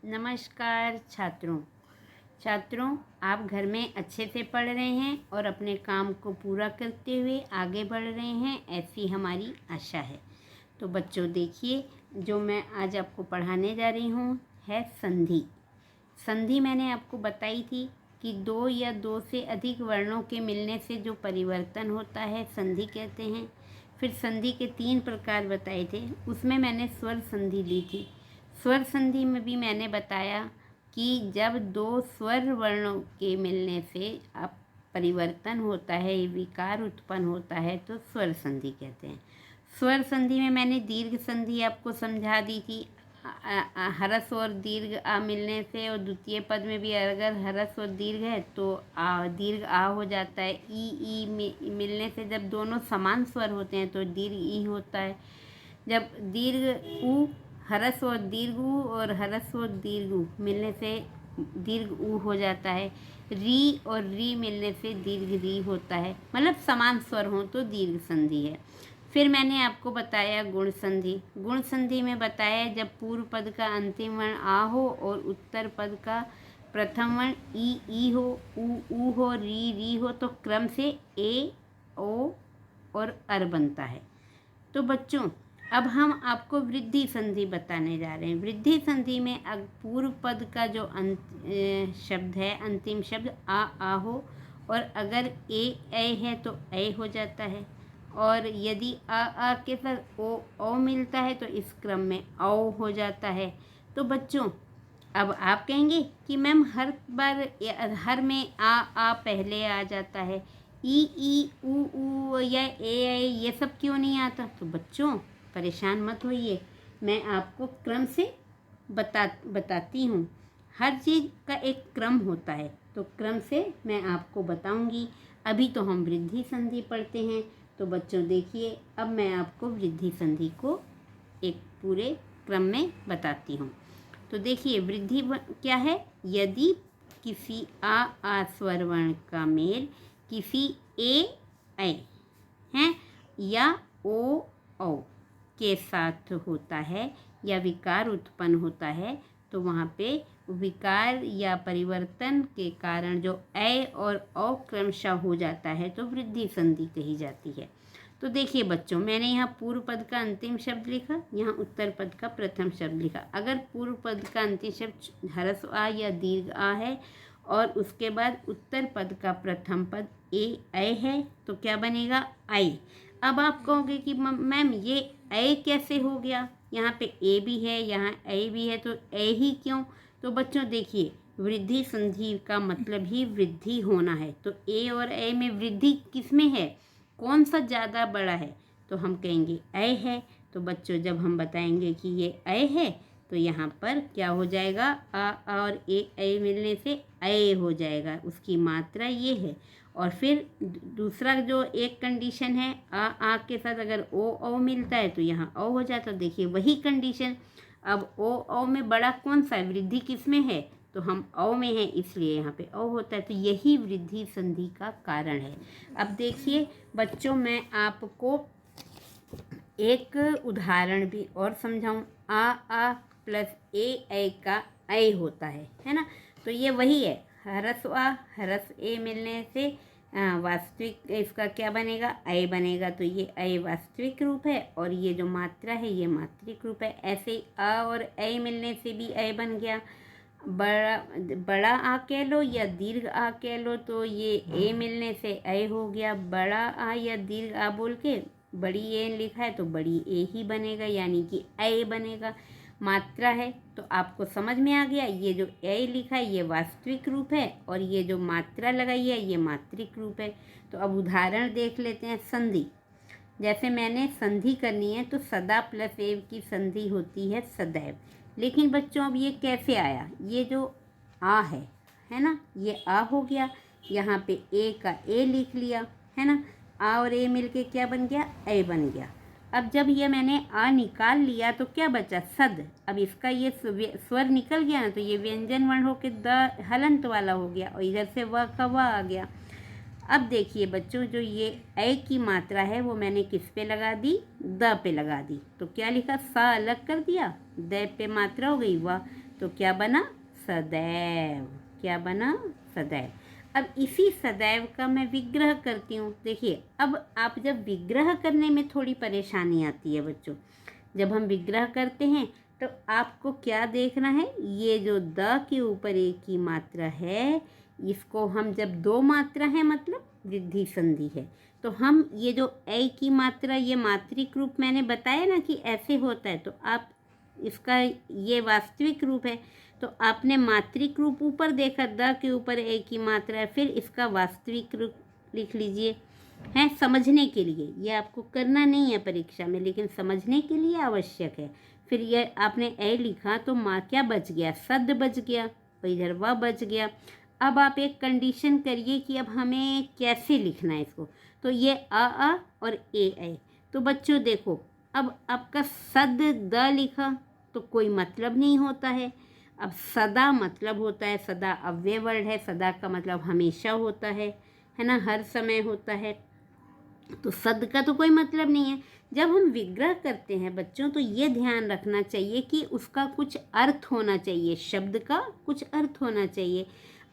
नमस्कार छात्रों, आप घर में अच्छे से पढ़ रहे हैं और अपने काम को पूरा करते हुए आगे बढ़ रहे हैं, ऐसी हमारी आशा है। तो बच्चों देखिए, जो मैं आज आपको पढ़ाने जा रही हूँ है संधि। संधि मैंने आपको बताई थी कि दो या दो से अधिक वर्णों के मिलने से जो परिवर्तन होता है संधि कहते हैं। फिर संधि के 3 प्रकार बताए थे, उसमें मैंने स्वर संधि ली थी। स्वर संधि में भी मैंने बताया कि जब दो स्वर वर्णों के मिलने से अब परिवर्तन होता है, विकार उत्पन्न होता है, तो स्वर संधि कहते हैं। स्वर संधि में मैंने दीर्घ संधि आपको समझा दी थी। हरस और दीर्घ आ मिलने से, और द्वितीय पद में भी अगर हरस और दीर्घ है तो दीर्घ आ हो जाता है। ई मिलने से जब दोनों समान स्वर होते हैं तो दीर्घ ई होता है। जब दीर्घ ऊ, हरस और दीर्घ ऊ और हरस और दीर्घ ऊ मिलने से दीर्घ ऊ हो जाता है। री और री मिलने से दीर्घ री होता है, मतलब समान स्वर हो तो दीर्घ संधि है। फिर मैंने आपको बताया गुण संधि। गुण संधि में बताया जब पूर्व पद का अंतिम वर्ण आ हो और उत्तर पद का प्रथम वर्ण ई हो, ऊ हो, री हो, तो क्रम से ए, ओ और अर बनता है। तो बच्चों अब हम आपको वृद्धि संधि बताने जा रहे हैं। वृद्धि संधि में पूर्व पद का जो शब्द है, अंतिम शब्द आ हो, और अगर ए है तो ए हो जाता है, और यदि आ के साथ ओ मिलता है तो इस क्रम में औ हो जाता है। तो बच्चों अब आप कहेंगे कि मैम हर बार हर में आ पहले आ जाता है, ई ऊ या ए ये सब क्यों नहीं आता? तो बच्चों परेशान मत होइए, मैं आपको क्रम से बताती हूँ। हर चीज़ का एक क्रम होता है, तो क्रम से मैं आपको बताऊंगी। अभी तो हम वृद्धि संधि पढ़ते हैं, तो बच्चों देखिए अब मैं आपको वृद्धि संधि को एक पूरे क्रम में बताती हूँ। तो देखिए वृद्धि क्या है? यदि किसी आ स्वर वर्ण का मेल किसी ए हैं या ओ के साथ होता है या विकार उत्पन्न होता है, तो वहाँ पे विकार या परिवर्तन के कारण जो ए और औ क्रमशः हो जाता है तो वृद्धि संधि कही जाती है। तो देखिए बच्चों, मैंने यहाँ पूर्व पद का अंतिम शब्द लिखा, यहाँ उत्तर पद का प्रथम शब्द लिखा। अगर पूर्व पद का अंतिम शब्द हरस आ या दीर्घ आ है और उसके बाद उत्तर पद का प्रथम पद ए है तो क्या बनेगा? आई। अब आप कहोगे कि मैम ये ए कैसे हो गया? यहाँ पे ए भी है, यहाँ ए भी है, तो ए ही क्यों? तो बच्चों देखिए, वृद्धि संधि का मतलब ही वृद्धि होना है। तो ए और ए में वृद्धि किस में है? कौन सा ज़्यादा बड़ा है? तो हम कहेंगे ए है। तो बच्चों जब हम बताएंगे कि ये ए है तो यहाँ पर क्या हो जाएगा? आ और ए मिलने से ए हो जाएगा, उसकी मात्रा ये है। और फिर दूसरा जो एक कंडीशन है, आ के साथ अगर ओ मिलता है तो यहाँ ओ हो जाता है। देखिए वही कंडीशन। अब ओ में बड़ा कौन सा है? वृद्धि किस में है? तो हम औ में हैं, इसलिए यहाँ पे औ होता है। तो यही वृद्धि संधि का कारण है। अब देखिए बच्चों, मैं आपको एक उदाहरण भी और समझाऊं। आ प्लस ए का ए होता है ना? तो ये वही है, हरस आ हरस ए मिलने से वास्तविक इसका क्या बनेगा? ए बनेगा। तो ये ए वास्तविक रूप है और ये जो मात्रा है ये मात्रिक रूप है। ऐसे ही आ और ए मिलने से भी ए बन गया। बड़ा आ कह लो या दीर्घ आ कह लो, तो ये ए मिलने से ए हो गया। बड़ा आ या दीर्घ आ बोल के बड़ी ए लिखा है तो बड़ी ए ही बनेगा, यानी कि ए बनेगा। मात्रा है तो आपको समझ में आ गया, ये जो ए लिखा है ये वास्तविक रूप है और ये जो मात्रा लगाई है ये मात्रिक रूप है। तो अब उदाहरण देख लेते हैं। संधि, जैसे मैंने संधि करनी है तो सदा प्लस एव की संधि होती है सदैव। लेकिन बच्चों अब ये कैसे आया? ये जो आ है ना, ये आ हो गया, यहाँ पे ए का ए लिख लिया है ना, आ और ए मिलके क्या बन गया? ए बन गया। अब जब ये मैंने आ निकाल लिया तो क्या बचा? सद। अब इसका ये स्वर निकल गया ना, तो ये व्यंजन वर्ण होके द हलंत वाला हो गया और इधर से व का व आ गया। अब देखिए बच्चों, जो ये ए की मात्रा है वो मैंने किस पे लगा दी, द पे लगा दी। तो क्या लिखा, सा अलग कर दिया, द पे मात्रा हो गई वाह, तो क्या बना, सदैव। क्या बना, सदैव। अब इसी सदैव का मैं विग्रह करती हूँ। देखिए अब आप जब विग्रह करने में थोड़ी परेशानी आती है बच्चों, जब हम विग्रह करते हैं तो आपको क्या देखना है, ये जो द के ऊपर एक की मात्रा है, इसको हम जब दो मात्रा है मतलब वृद्धि संधि है, तो हम ये जो ए की मात्रा, ये मात्रिक रूप मैंने बताया ना कि ऐसे होता है, तो आप इसका ये वास्तविक रूप है, तो आपने मात्रिक रूप ऊपर देखा, द के ऊपर ए की मात्रा है, फिर इसका वास्तविक रूप लिख लीजिए। हैं, समझने के लिए, ये आपको करना नहीं है परीक्षा में, लेकिन समझने के लिए आवश्यक है। फिर ये आपने ए लिखा तो माँ क्या बच गया, सद बच गया, और इधर वह बच गया। अब आप एक कंडीशन करिए कि अब हमें कैसे लिखना है इसको, तो ये अ और ए। तो बच्चों देखो, अब आपका सद द लिखा तो कोई मतलब नहीं होता है। अब सदा मतलब होता है, सदा अव्यय वर्ड है, सदा का मतलब हमेशा होता है ना, हर समय होता है। तो सद का तो कोई मतलब नहीं है। जब हम विग्रह करते हैं बच्चों, तो ये ध्यान रखना चाहिए कि उसका कुछ अर्थ होना चाहिए, शब्द का कुछ अर्थ होना चाहिए।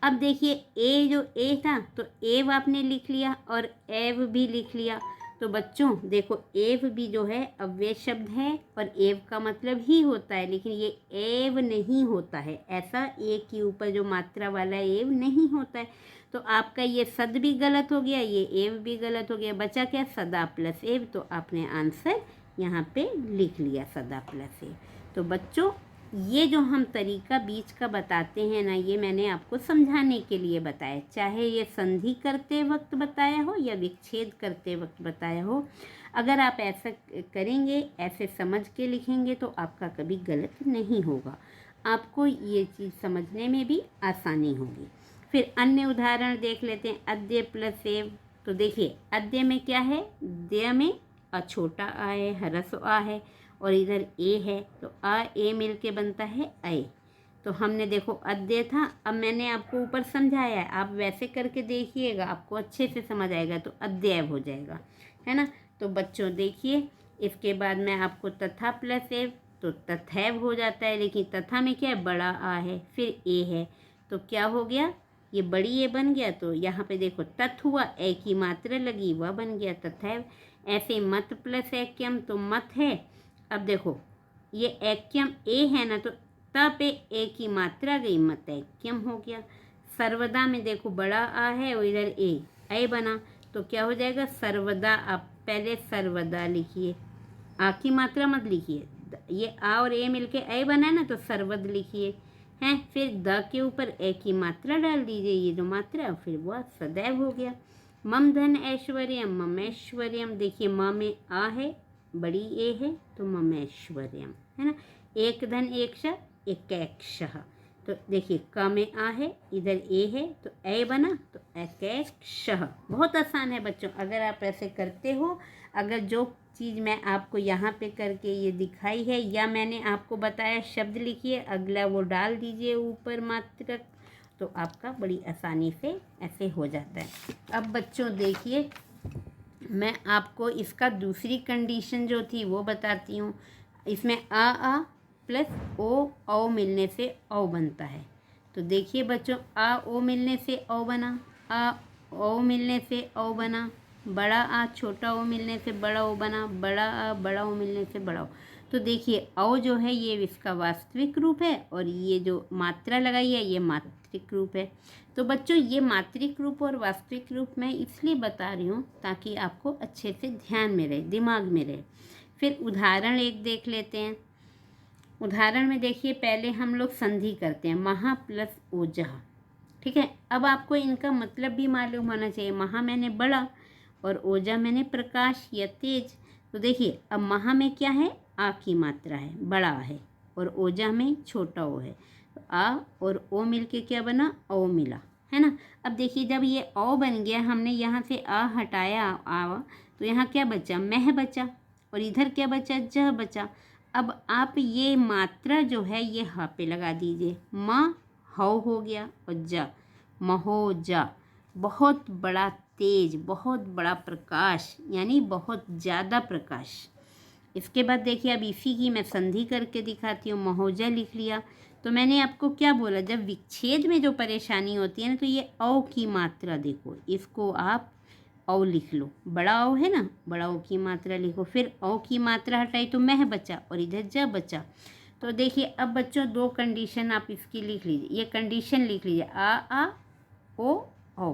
अब देखिए ए जो ए था, तो एव आपने लिख लिया और एव भी लिख लिया। तो बच्चों देखो, एव भी जो है अव्यय शब्द है और एव का मतलब ही होता है, लेकिन ये एव नहीं होता है, ऐसा ए के ऊपर जो मात्रा वाला एव नहीं होता है। तो आपका ये सद भी गलत हो गया, ये एव भी गलत हो गया, बचा क्या, सदा प्लस एव। तो आपने आंसर यहाँ पे लिख लिया, सदा प्लस एव। तो बच्चों ये जो हम तरीका बीच का बताते हैं ना, ये मैंने आपको समझाने के लिए बताया, चाहे ये संधि करते वक्त बताया हो या विच्छेद करते वक्त बताया हो। अगर आप ऐसा करेंगे, ऐसे समझ के लिखेंगे, तो आपका कभी गलत नहीं होगा, आपको ये चीज़ समझने में भी आसानी होगी। फिर अन्य उदाहरण देख लेते हैं, अद्य प्लस एव। तो देखिए अद्य में क्या है, द्य में छोटा आ है, ह्रस्व आ है, और इधर ए है, तो आ ए मिल के बनता है ऐ। तो हमने देखो अद्य था, अब मैंने आपको ऊपर समझाया है, आप वैसे करके देखिएगा, आपको अच्छे से समझ आएगा, तो अद्यैव हो जाएगा, है ना। तो बच्चों देखिए, इसके बाद मैं आपको तथा प्लस एव, तो तथैव हो जाता है, लेकिन तथा में क्या है, बड़ा आ है, फिर ए है, तो क्या हो गया, ये बड़ी ए बन गया। तो यहाँ पे देखो तथ हुआ, ए की मात्रा लगी, वह बन गया तथैव। ऐसे मत प्लस एक्यम, तो मत है। अब देखो ये एक्यम ए है ना, तो त पे ए की मात्रा गई, मत एक्यम हो गया। सर्वदा में देखो बड़ा आ है और इधर ए बना, तो क्या हो जाएगा, सर्वदा। आप पहले सर्वदा लिखिए, आ की मात्रा मत लिखिए, ये आ और ए मिलके ए बना है ना, तो सर्वद लिखिए हैं। फिर द के ऊपर ए की मात्रा डाल दीजिए, ये जो मात्रा, फिर वह सदैव हो गया। मम धन ऐश्वर्यम, ममेश्वर्यम। देखिए म में आ है, बड़ी ए है, तो ममेश्वर्यम, है ना। एक धन एक श, एकैक्षः। तो देखिए क में आ है, इधर ए है, तो ए बना, तो एकैक्षः। बहुत आसान है बच्चों, अगर आप ऐसे करते हो, अगर जो चीज़ मैं आपको यहाँ पे करके ये दिखाई है, या मैंने आपको बताया शब्द लिखिए, अगला वो डाल दीजिए ऊपर मात्रक, तो आपका बड़ी आसानी से ऐसे हो जाता है। अब बच्चों देखिए, मैं आपको इसका दूसरी कंडीशन जो थी वो बताती हूँ। इसमें आ प्लस ओ मिलने से औ बनता है। तो देखिए बच्चों, आ ओ मिलने से औ बना, आ ओ मिलने से औ बना, बड़ा आ छोटा ओ मिलने से बड़ा ओ बना, बड़ा आ बड़ा ओ मिलने से बड़ा ओ। तो देखिए औ जो है ये इसका वास्तविक रूप है, और ये जो मात्रा लगाई है ये मात्रिक रूप है। तो बच्चों ये मात्रिक रूप और वास्तविक रूप मैं इसलिए बता रही हूँ ताकि आपको अच्छे से ध्यान में रहे, दिमाग में रहे। फिर उदाहरण एक देख लेते हैं। उदाहरण में देखिए, पहले हम लोग संधि करते हैं, महा प्लस ओजः, ठीक है। अब आपको इनका मतलब भी मालूम होना चाहिए। महा मैंने बड़ा और ओजा मैंने प्रकाश या तेज। तो देखिए अब महा में क्या है, आ की मात्रा है, बड़ा है, और ओजा में छोटा ओ है, तो आ और ओ मिलके क्या बना, ओ मिला, है ना। अब देखिए जब ये ओ बन गया, हमने यहाँ से आ हटाया आ, तो यहाँ क्या बचा, मह बचा, और इधर क्या बचा, जह बचा। अब आप ये मात्रा जो है ये ह पे लगा दीजिए, म हौ हो गया, और जा महोजा, बहुत बड़ा तेज, बहुत बड़ा प्रकाश, यानी बहुत ज़्यादा प्रकाश। इसके बाद देखिए अब इसी की मैं संधि करके दिखाती हूँ। महोजा लिख लिया। तो मैंने आपको क्या बोला, जब विच्छेद में जो परेशानी होती है ना, तो ये औ की मात्रा देखो, इसको आप औ लिख लो। बड़ा औ है ना, बड़ा औ की मात्रा लिखो। फिर औ की मात्रा हटाई तो मह बचा और इधर ज बचा। तो देखिए अब बच्चों दो कंडीशन आप इसकी लिख लीजिए, ये कंडीशन लिख लीजिए, आ ओ औ।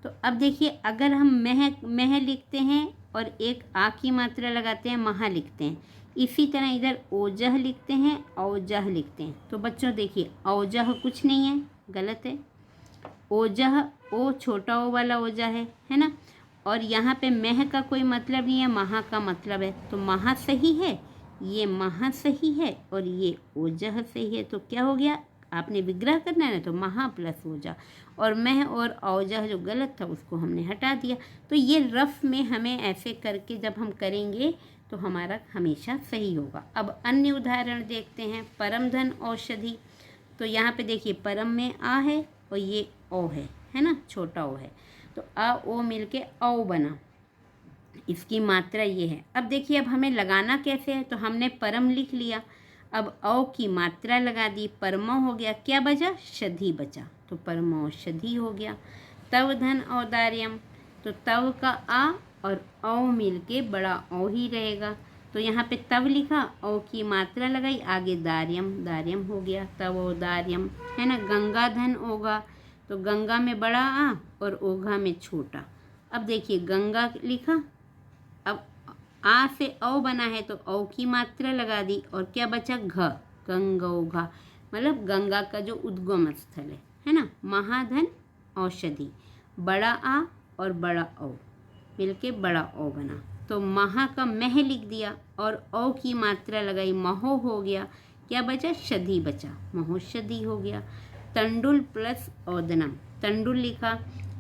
तो अब देखिए अगर हम मह लिखते हैं और एक आ की मात्रा लगाते हैं, महा लिखते हैं। इसी तरह इधर ओजह लिखते हैं, औजह लिखते हैं। तो बच्चों देखिए औजह कुछ नहीं है, गलत है। ओजह ओ छोटा ओ वाला ओजह है ना। और यहाँ पे मह का कोई मतलब नहीं है, महा का मतलब है। तो महा सही है, ये महा सही है और ये ओजह सही है। तो क्या हो गया, आपने विग्रह करना है ना, तो महा प्लस ओजह, और मह और औजह जो गलत था उसको हमने हटा दिया। तो ये रफ में हमें ऐसे करके जब हम करेंगे तो हमारा हमेशा सही होगा। अब अन्य उदाहरण देखते हैं। परम धन औषधि। तो यहाँ पे देखिए परम में आ है और ये ओ है ना, छोटा ओ है। तो आ ओ मिलके औ बना, इसकी मात्रा ये है। अब देखिए अब हमें लगाना कैसे है, तो हमने परम लिख लिया, अब औ की मात्रा लगा दी, परमो हो गया, क्या बचा, शधि बचा, तो परमौषधि हो गया। तव धन औदार्यम, तो तव का आ और औ मिलके बड़ा औ ही रहेगा। तो यहाँ पे तव लिखा, औ की मात्रा लगाई, आगे दार्यम, दार्यम हो गया, तव दार्यम, है ना। गंगा धन ओगा, तो गंगा में बड़ा आ और ओघा में छोटा। अब देखिए गंगा लिखा, अब आ से औ बना है तो औ की मात्रा लगा दी और क्या बचा, घ, गंगोघा, मतलब गंगा का जो उद्गम स्थल है ना। महाधन औषधि, बड़ा आ और बड़ा औ मिलके बड़ा ओ बना। तो महा का मह लिख दिया और औ की मात्रा लगाई, महो हो गया, क्या बचा, शधि बचा, महोषधि हो गया। तंडुल प्लस औदनम, तंडुल लिखा,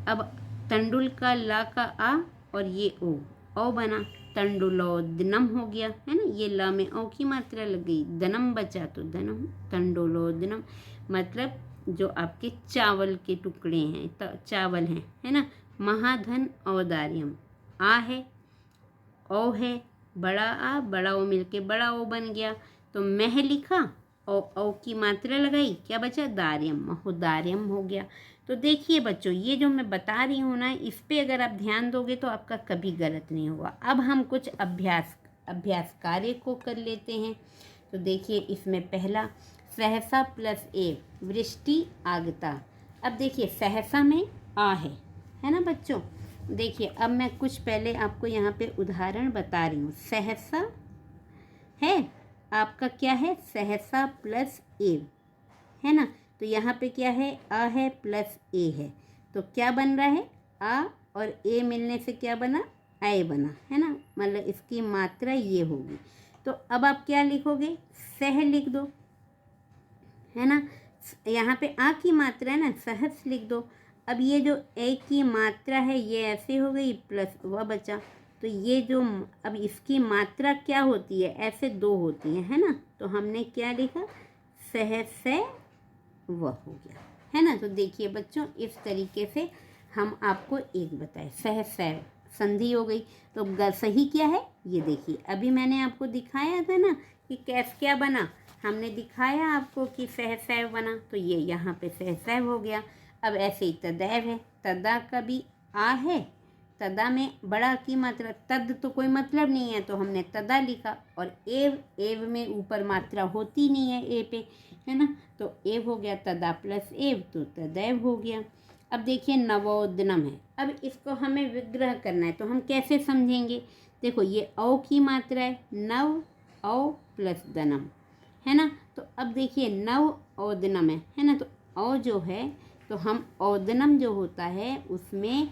अब तंडुल का ला का आ और ये ओ बना, तंडुलोदनम हो गया, है ना। ये ला में ओ की मात्रा लग गई, दनम बचा तो दनम, तंडुलोदनम, मतलब जो आपके चावल के टुकड़े हैं, चावल हैं, है ना। महाधन औदार्यम, आ है, ओ है, बड़ा आ बड़ा ओ मिलके बड़ा ओ बन गया। तो मह लिखा और औ की मात्रा लगाई, क्या बचा, दार्यम, महोदार्यम हो गया। तो देखिए बच्चों ये जो मैं बता रही हूँ ना, इस पे अगर आप ध्यान दोगे तो आपका कभी गलत नहीं होगा। अब हम कुछ अभ्यास कार्य को कर लेते हैं। तो देखिए इसमें पहला, सहसा प्लस ए, वृष्टि आगता। अब देखिए सहसा में आ है ना बच्चों। देखिए अब मैं कुछ पहले आपको यहाँ पे उदाहरण बता रही हूँ। सहसा है आपका, क्या है, सहसा प्लस ए, है ना। तो यहाँ पे क्या है, आ है प्लस ए है, तो क्या बन रहा है, आ और ए मिलने से क्या बना, आए बना, है ना। मतलब इसकी मात्रा ये होगी। तो अब आप क्या लिखोगे, सह लिख दो, है ना। यहाँ पे आ की मात्रा है ना, सहस लिख दो। अब ये जो ए की मात्रा है ये ऐसे हो गई, प्लस वह बचा। तो ये जो अब इसकी मात्रा क्या होती है, ऐसे दो होती है ना। तो हमने क्या लिखा, सहस वह हो गया, है ना। तो देखिए बच्चों इस तरीके से हम आपको एक बताए, सहस संधि हो गई। तो सही क्या है ये देखिए, अभी मैंने आपको दिखाया था ना कि कैसे क्या बना, हमने दिखाया आपको कि सहसैव बना, तो ये यहाँ पे सहसैव हो गया। अब ऐसे ही तदैव है, तदा का भी आ है, तदा में बड़ा की मात्रा, तद तो कोई मतलब नहीं है तो हमने तदा लिखा, और एव में ऊपर मात्रा होती नहीं है ए पे, है ना। तो एव हो गया, तदा प्लस एव तो तदैव हो गया। अब देखिए नवोदनम है, अब इसको हमें विग्रह करना है तो हम कैसे समझेंगे। देखो ये औ की मात्रा है, नव औ प्लस दनम, है ना। तो अब देखिए नव ओदनम है ना। तो औ जो है, तो हम ओदनम जो होता है उसमें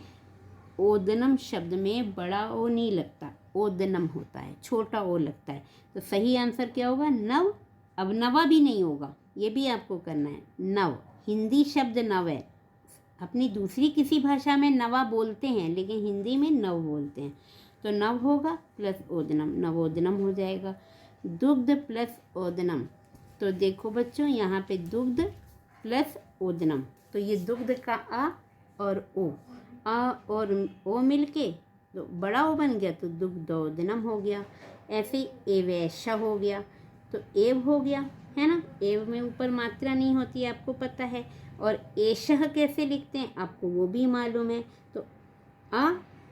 ओदनम शब्द में बड़ा ओ नहीं लगता, ओदनम होता है, छोटा ओ लगता है। तो सही आंसर क्या होगा, नव। अब नवा भी नहीं होगा, ये भी आपको करना है। नव हिंदी शब्द नव है, अपनी दूसरी किसी भाषा में नवा बोलते हैं लेकिन हिंदी में नव बोलते हैं। तो नव होगा प्लस ओदनम, नवोदनम हो जाएगा। दुग्ध प्लस ओदनम, तो देखो बच्चों यहाँ पे दुग्ध प्लस ओदनम, तो ये दुग्ध का आ और ओ, आ और ओ मिलके तो बड़ा ओ बन गया, तो दुग्धोदनम हो गया। ऐसे ही एवैश्य हो गया, तो एव हो गया, है ना। एव में ऊपर मात्रा नहीं होती है, आपको पता है। और एशह कैसे लिखते हैं आपको वो भी मालूम है। तो आ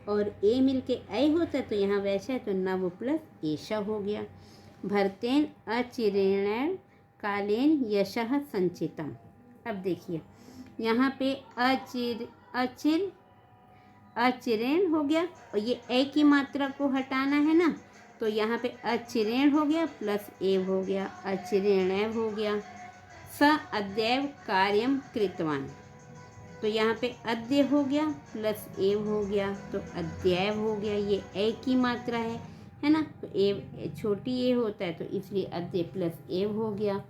और ए मिलके ऐ होता है, तो यहाँ वैसा है, तो नव प्लस एशा हो गया। भरतेन अचिरेण कालेन यशः संचितम। अब देखिए यहाँ पे अचिरेण हो गया, और ये ए की मात्रा को हटाना है ना, तो यहाँ पे अचिरेण हो गया प्लस एव हो गया, अचिरेणैव हो गया। स अद्यैव कार्यम कृतवान, तो यहाँ पे अद्य हो गया प्लस एव हो गया, तो अद्यैव हो गया। ये ए की मात्रा है ना, तो एव छोटी ए होता है, तो इसलिए अद्य प्लस एव हो गया।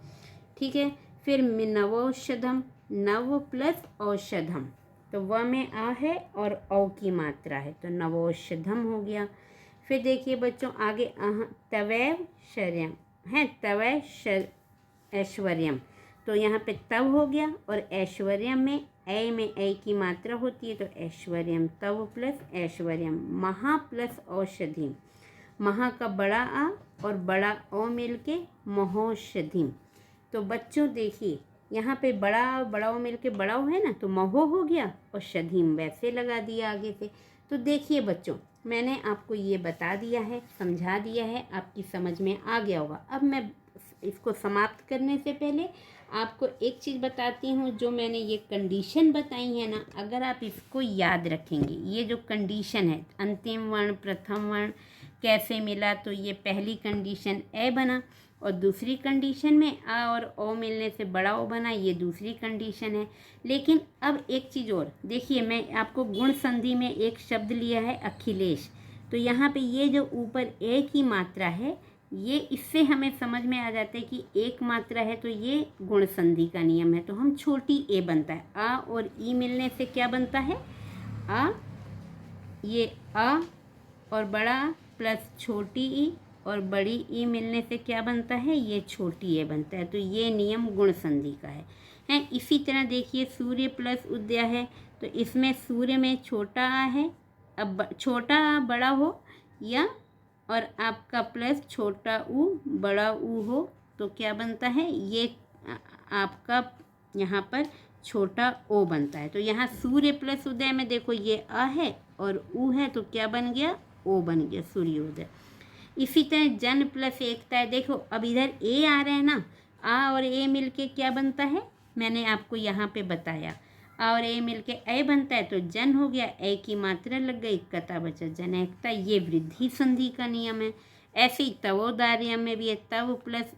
ठीक है, फिर नवौषधम, नव प्लस औषधम, तो व में आ है और औ की मात्रा है, तो नवौषधम हो गया। फिर देखिए बच्चों आगे तवैव शर्यम है, तवै ऐश्वर्यम, तो यहाँ पे तव हो गया, और ऐश्वर्यम में ए की मात्रा होती है, तो ऐश्वर्यम, तव प्लस ऐश्वर्यम। महा प्लस औषधिम, महा का बड़ा आ और बड़ा ओ मिलके महोषधिम। तो बच्चों देखिए यहाँ पे बड़ा ओ मिलके बड़ा ओ है ना, तो महो हो गया, और शधीम वैसे लगा दिया आगे से। तो देखिए बच्चों मैंने आपको ये बता दिया है, समझा दिया है, आपकी समझ में आ गया होगा। अब मैं इसको समाप्त करने से पहले आपको एक चीज़ बताती हूँ, जो मैंने ये कंडीशन बताई है ना, अगर आप इसको याद रखेंगे, ये जो कंडीशन है अंतिम वर्ण प्रथम वर्ण कैसे मिला, तो ये पहली कंडीशन ए बना, और दूसरी कंडीशन में आ और ओ मिलने से बड़ा ओ बना, ये दूसरी कंडीशन है। लेकिन अब एक चीज़ और देखिए, मैं आपको गुण संधि में एक शब्द लिया है अखिलेश, तो यहाँ पे ये जो ऊपर ए की मात्रा है, ये इससे हमें समझ में आ जाता है कि एक मात्रा है, तो ये गुण संधि का नियम है, तो हम छोटी ए बनता है। आ और ई मिलने से क्या बनता है, आ, ये आ और बड़ा प्लस छोटी ई, और बड़ी ई मिलने से क्या बनता है, ये छोटी ए बनता है। तो ये नियम गुण संधि का है। इसी तरह देखिए सूर्य प्लस उदय है, तो इसमें सूर्य में छोटा आ है, अब छोटा आ बड़ा हो, या और आपका प्लस छोटा ऊ बड़ा ऊ हो, तो क्या बनता है, ये आपका यहाँ पर छोटा ओ बनता है। तो यहाँ सूर्य प्लस उदय में देखो ये आ है और ऊ है, तो क्या बन गया, ओ बन गया, सूर्योदय। इसी तरह जन प्लस एकता है, देखो अब इधर ए आ रहे हैं ना, आ और ए मिलके क्या बनता है, मैंने आपको यहाँ पे बताया, आ और ए मिलके ए बनता है, तो जन हो गया, ए की मात्रा लग गई, कता बचा जनैकता, ये वृद्धि संधि का नियम है। ऐसे ही तवोदार्यम में भी है, तव प्लस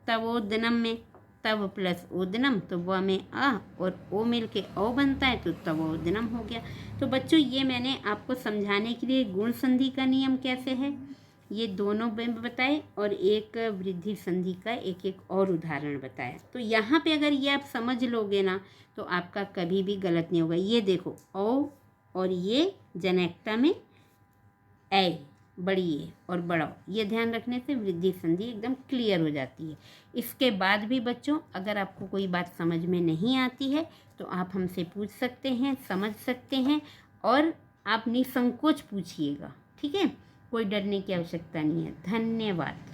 तवोदनम में तव प्लस ओदनम, तो वह में आ और ओ मिलके ओ बनता है, तो तवोदनम हो गया। तो बच्चों ये मैंने आपको समझाने के लिए गुण संधि का नियम कैसे है ये दोनों बताए, और एक वृद्धि संधि का एक एक और उदाहरण बताया। तो यहाँ पे अगर ये आप समझ लोगे ना, तो आपका कभी भी गलत नहीं होगा। ये देखो ओ और ये जनैकता में ए, बड़ी ए और बड़ा ओ, ये ध्यान रखने से वृद्धि संधि एकदम क्लियर हो जाती है। इसके बाद भी बच्चों अगर आपको कोई बात समझ में नहीं आती है, तो आप हमसे पूछ सकते हैं, समझ सकते हैं, और आप निसंकोच पूछिएगा, ठीक है, कोई डरने की आवश्यकता नहीं है। धन्यवाद।